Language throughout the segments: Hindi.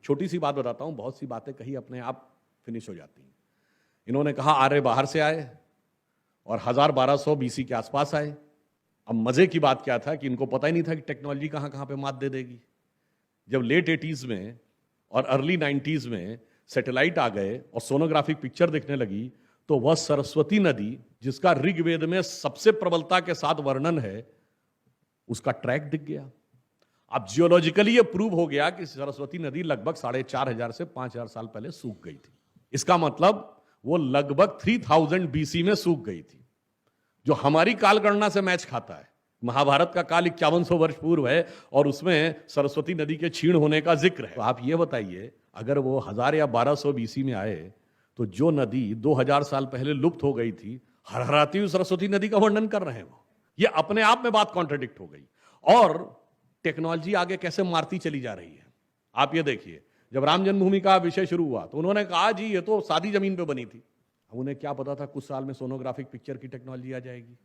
छोटी सी बात बताता हूं, बहुत सी बातें कही अपने आप फिनिश हो जाती हैं। इन्होंने कहा आर्य बाहर से आए और 1200 बीसी के आसपास आए। अब मजे की बात क्या था कि इनको पता ही नहीं था कि टेक्नोलॉजी कहां कहां पे मात दे देगी। जब लेट 80s में और अर्ली 90s में सैटेलाइट आ गए और सोनोग्राफिक पिक्चर दिखने लगी, तो वह सरस्वती नदी, जिसका ऋग्वेद में सबसे प्रबलता के साथ वर्णन है, उसका ट्रैक दिख गया। अब जियोलॉजिकली यह प्रूव हो गया कि सरस्वती नदी लगभग 4500 से 5000 साल पहले सूख गई थी। इसका मतलब वो लगभग 3000 बीसी में सूख गई थी, जो हमारी कालगणना से मैच खाता है। महाभारत का काल 5100 वर्ष पूर्व है और उसमें सरस्वती नदी के क्षीण होने का जिक्र है। तो आप ये बताइए, अगर वो 1000 या 1200 बीसी में आए, तो जो नदी 2000 साल पहले लुप्त हो गई थी, हरहराती हुई सरस्वती नदी का वर्णन कर रहे हैं वो। ये अपने आप में बात कॉन्ट्रडिक्ट हो गई। और टेक्नोलॉजी आगे कैसे मारती चली जा रही है, आप ये देखिए। जब राम जन्मभूमि का विषय शुरू हुआ तो उन्होंने कहा जी ये तो सादी जमीन पे बनी थी। अब उन्हें क्या पता था कुछ साल में सोनोग्राफिक पिक्चर की टेक्नोलॉजी आ जाएगी।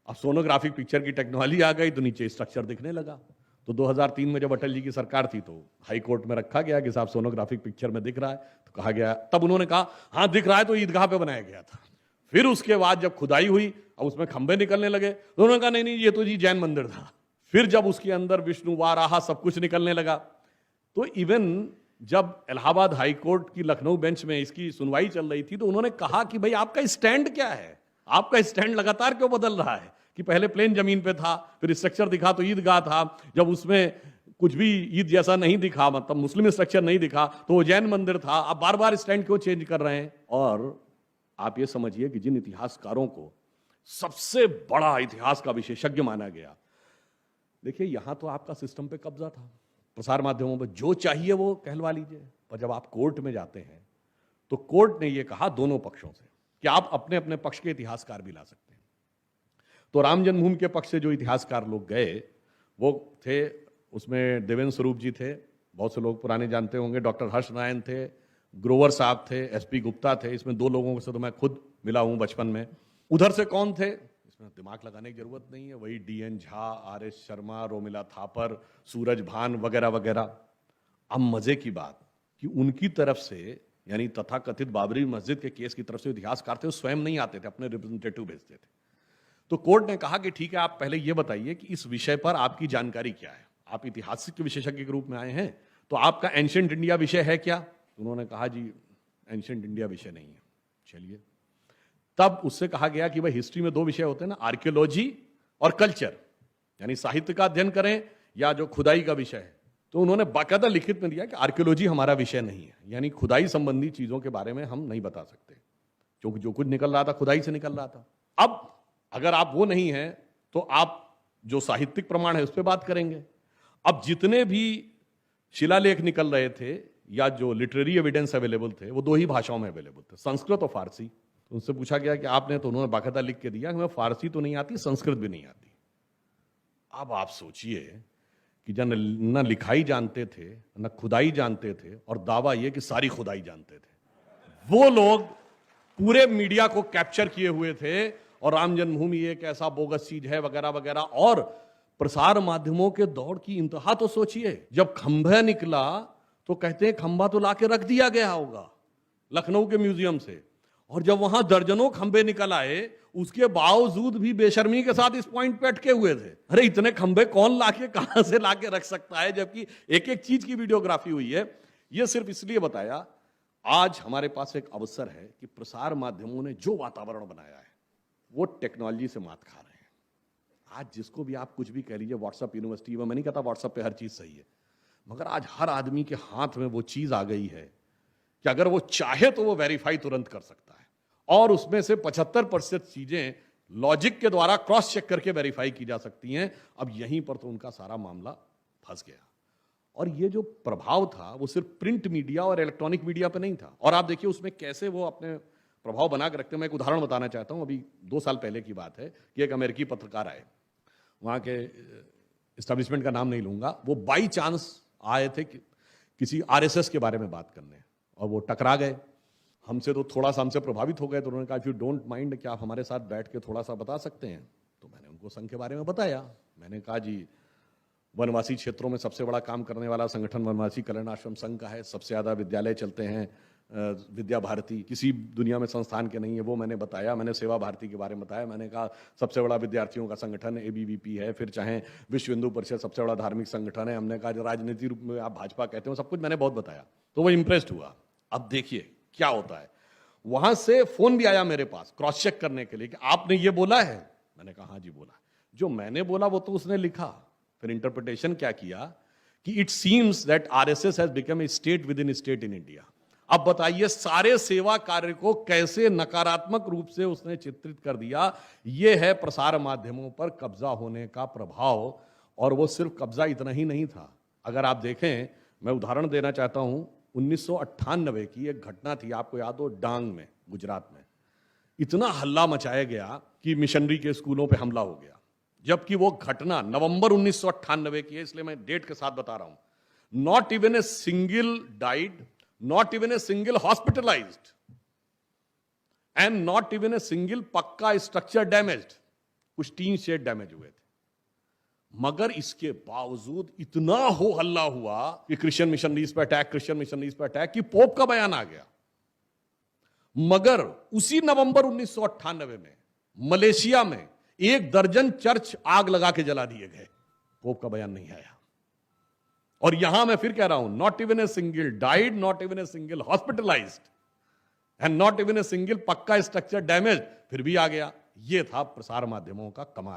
अब सोनोग्राफिक पिक्चर की टेक्नोलॉजी आ गई तो नीचे स्ट्रक्चर दिखने लगा। तो 2003 में जब अटल जी की सरकार थी तो हाई कोर्ट में रखा गया कि साहब सोनोग्राफिक पिक्चर में दिख रहा है। तो कहा गया, तब उन्होंने कहा हाँ दिख रहा है, तो ईदगाह पे बनाया गया था। फिर उसके बाद जब खुदाई हुई और उसमें खंभे निकलने लगे तो उन्होंने कहा नहीं नहीं ये तो जी जैन मंदिर था। फिर जब उसके अंदर विष्णु वाराह सब कुछ निकलने लगा, तो इवन जब इलाहाबाद हाई कोर्ट की लखनऊ बेंच में इसकी सुनवाई चल रही थी तो उन्होंने कहा कि भाई आपका स्टैंड क्या है, आपका स्टैंड लगातार क्यों बदल रहा है कि पहले प्लेन जमीन पे था, फिर स्ट्रक्चर दिखा तो ईदगाह था, जब उसमें कुछ भी ईद जैसा नहीं दिखा, मतलब मुस्लिम स्ट्रक्चर नहीं दिखा तो वो जैन मंदिर था। आप बार बार स्टैंड क्यों चेंज कर रहे हैं। और आप ये समझिए कि जिन इतिहासकारों को सबसे बड़ा इतिहास का विशेषज्ञ माना गया, देखिए यहां तो आपका सिस्टम पे कब्जा था, प्रसार माध्यमों पर जो चाहिए वो कहलवा लीजिए। पर जब आप कोर्ट में जाते हैं तो कोर्ट ने ये कहा दोनों पक्षों से कि आप अपने अपने पक्ष के इतिहासकार भी ला सकते हैं। तो राम जन्मभूमि के पक्ष से जो इतिहासकार लोग गए वो थे, उसमें देवेंद्र स्वरूप जी थे, बहुत से लोग पुराने जानते होंगे, डॉक्टर हर्ष नारायण थे, ग्रोवर साहब थे, एसपी गुप्ता थे। इसमें दो लोगों से तो मैं खुद मिला हूं बचपन में। उधर से कौन थे, इसमें दिमाग लगाने की जरूरत नहीं है, वही DN Jha, R S Sharma, Romila Thapar, Suraj Bhan वगैरह वगैरह। अब मजे की बात कि उनकी तरफ से, यानी तथाकथित बाबरी मस्जिद के केस की तरफ से इतिहासकार थे, वो स्वयं नहीं आते थे, अपने रिप्रेजेंटेटिव भेजते थे। तो कोर्ट ने कहा कि ठीक है, आप पहले ये बताइए कि इस विषय पर आपकी जानकारी क्या है, आप इतिहासिक विशेषज्ञ के रूप में आए हैं तो आपका एंशिएंट इंडिया विषय है क्या। उन्होंने कहा जी एंशिएंट इंडिया विषय नहीं है। चलिए, तब उससे कहा गया कि भाई हिस्ट्री में दो विषय होते हैं ना, आर्कियोलॉजी और कल्चर, यानी साहित्य का अध्ययन करें या जो खुदाई का विषय है। तो उन्होंने बाकायदा लिखित में दिया कि आर्कियोलॉजी हमारा विषय नहीं है, यानी खुदाई संबंधी चीजों के बारे में हम नहीं बता सकते, क्योंकि जो कुछ निकल रहा था खुदाई से निकल रहा था। अब अगर आप वो नहीं है तो आप जो साहित्यिक प्रमाण है उस पर बात करेंगे। अब जितने भी शिलालेख निकल रहे थे या जो लिटरेरी एविडेंस अवेलेबल थे वो दो ही भाषाओं में अवेलेबल थे, संस्कृत और फारसी। उनसे पूछा गया कि आपने, तो उन्होंने बाकायदा लिख के दिया कि हमें फारसी तो नहीं आती, संस्कृत भी नहीं आती। अब आप सोचिए कि जन न लिखाई जानते थे न खुदाई जानते थे, और दावा यह कि सारी खुदाई जानते थे। वो लोग पूरे मीडिया को कैप्चर किए हुए थे और राम जन्मभूमि एक ऐसा बोगस चीज है वगैरह वगैरह। और प्रसार माध्यमों के दौड़ की इंतहा तो सोचिए, जब खंभा निकला तो कहते हैं खंभा तो लाके रख दिया गया होगा लखनऊ के म्यूजियम से, और जब वहां दर्जनों खंभे निकल आए उसके बावजूद भी बेशर्मी के साथ इस पॉइंट पे अटके हुए थे। अरे इतने खंभे कौन लाके कहां से लाके रख सकता है, जबकि एक एक चीज की वीडियोग्राफी हुई है। यह सिर्फ इसलिए बताया, आज हमारे पास एक अवसर है कि प्रसार माध्यमों ने जो वातावरण बनाया है वो टेक्नोलॉजी से मात खा रहे हैं। आज जिसको भी आप कुछ भी कह लीजिए, व्हाट्सएप यूनिवर्सिटी में, मैं नहीं कहता व्हाट्सएप पे हर चीज सही है, मगर आज हर आदमी के हाथ में वो चीज आ गई है कि अगर वो चाहे तो वो वेरीफाई तुरंत कर सकता है, और उसमें से 75% चीजें लॉजिक के द्वारा क्रॉस चेक करके वेरीफाई की जा सकती हैं। अब यहीं पर तो उनका सारा मामला फंस गया। और ये जो प्रभाव था वो सिर्फ प्रिंट मीडिया और इलेक्ट्रॉनिक मीडिया पे नहीं था। और आप देखिए उसमें कैसे वो अपने प्रभाव बना के रखते हैं। मैं एक उदाहरण बताना चाहता हूं। अभी 2 साल पहले की बात है कि एक अमेरिकी पत्रकार आए, वहां के एस्टेब्लिशमेंट का नाम नहीं लूंगा, वो बाई चांस आए थे किसी आरएसएस के बारे में बात करने, और वो टकरा गए हमसे। तो थोड़ा सा हमसे प्रभावित हो गए। तो उन्होंने कहा इफ यू डोंट माइंड, क्या आप हमारे साथ बैठ के थोड़ा सा बता सकते हैं। तो मैंने उनको संघ के बारे में बताया। मैंने कहा जी वनवासी क्षेत्रों में सबसे बड़ा काम करने वाला संगठन वनवासी कल्याण आश्रम संघ का है। सबसे ज़्यादा विद्यालय चलते हैं विद्या भारती, किसी दुनिया में संस्थान के नहीं है, वो मैंने बताया। मैंने सेवा भारती के बारे में बताया। मैंने कहा सबसे बड़ा विद्यार्थियों का संगठन एबीवीपी है। फिर चाहे विश्व हिंदू परिषद सबसे बड़ा धार्मिक संगठन है। हमने कहा राजनीति रूप में आप भाजपा कहते हो, सब कुछ मैंने बहुत बताया, तो वो इम्प्रेस्ड हुआ। अब देखिए क्या होता है। वहां से फोन भी आया मेरे पास क्रॉस चेक करने के लिए कि आपने ये बोला है। मैंने कहा हाँ जी बोला। जो मैंने बोला वो तो उसने लिखा। फिर इंटरप्रिटेशन क्या किया कि it seems that RSS has become a state with in state in India. अब बताइए सारे सेवा कार्य को कैसे नकारात्मक रूप से उसने चित्रित कर दिया। यह है प्रसार माध्यमों पर कब्जा होने का प्रभाव। और वो सिर्फ कब्जा इतना ही नहीं था। अगर आप देखें, मैं उदाहरण देना चाहता हूं, 1998 की एक घटना थी, आपको याद हो, डांग में, गुजरात में। इतना हल्ला मचाया गया कि मिशनरी के स्कूलों पे हमला हो गया, जबकि वो घटना नवंबर 1998 की है, इसलिए मैं डेट के साथ बता रहा हूं। Not even a single died, not even a single hospitalised, and not even a single पक्का स्ट्रक्चर डैमेज्ड। कुछ टीन शेड डैमेज हुए थे। मगर इसके बावजूद इतना हो हल्ला हुआ कि क्रिश्चियन मिशनरीज पर अटैक, क्रिश्चियन मिशनरीज पर अटैक, कि पोप का बयान आ गया। मगर उसी नवंबर 1998 में मलेशिया में 1 दर्जन चर्च आग लगा के जला दिए गए। पोप का बयान नहीं आया। और यहां मैं फिर कह रहा हूं, not even a single died, not even a single hospitalised, and not even a single पक्का स्ट्रक्चर डैमेज, फिर भी आ गया। यह था प्रसार माध्यमों का कमाल।